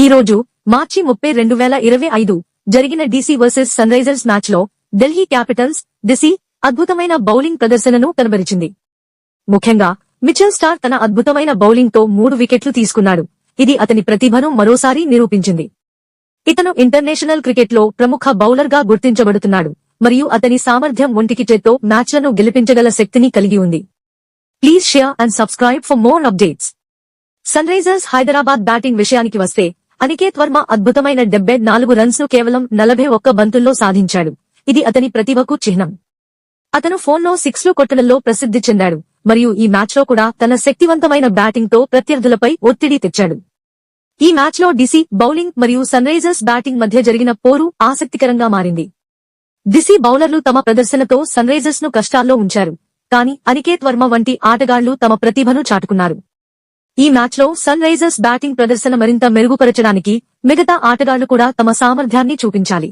ఈ రోజు మార్చి 30, 2025 జరిగిన డీసీ వర్సెస్ సన్రైజర్స్ మ్యాచ్ లో ఢిల్లీ క్యాపిటల్స్ డీసీ అద్భుతమైన బౌలింగ్ ప్రదర్శనను కనబరిచింది. ముఖ్యంగా మిచెల్ స్టార్క్ తన అద్భుతమైన బౌలింగ్ తో 3 వికెట్లు తీసుకున్నాడు. ఇది అతని ప్రతిభను మరోసారి నిరూపించింది. ఇతను ఇంటర్నేషనల్ క్రికెట్ లో ప్రముఖ బౌలర్ గా గుర్తించబడుతున్నాడు మరియు అతని సామర్థ్యం ఒంటికి చేత్తో మ్యాచ్లను గెలిపించగల శక్తిని కలిగి ఉంది. Please share and subscribe for more updates. Sunrisers Hyderabad batting విషయానికి వస్తే అనికేత్ వర్మ అద్భుతమైన 74 రన్స్ ను కేవలం 41 బంతుల్లో సాధించాడు. ఇది అతని ప్రతిభకు చిహ్నం. అతను ఫోన్లో 6లు కొట్టడంలో ప్రసిద్ధి చెందాడు మరియు ఈ మ్యాచ్లో కూడా తన శక్తివంతమైన బ్యాటింగ్ తో ప్రత్యర్థులపై ఒత్తిడి తెచ్చాడు. ఈ మ్యాచ్లో డీసీ బౌలింగ్ మరియు సన్రైజర్స్ బ్యాటింగ్ మధ్య జరిగిన పోరు ఆసక్తికరంగా మారింది. డీసీ బౌలర్లు తమ ప్రదర్శనతో సన్రైజర్స్ ను కష్టాల్లో ఉంచారు, కానీ అనికేత్ వర్మ వంటి ఆటగాళ్లు తమ ప్రతిభను చాటుకున్నారు. ఈ మ్యాచ్లో సన్ రైజర్స్ బ్యాటింగ్ ప్రదర్శన మరింత మెరుగుపరచడానికి మిగతా ఆటగాళ్లు కూడా తమ సామర్థ్యాన్ని చూపించాలి.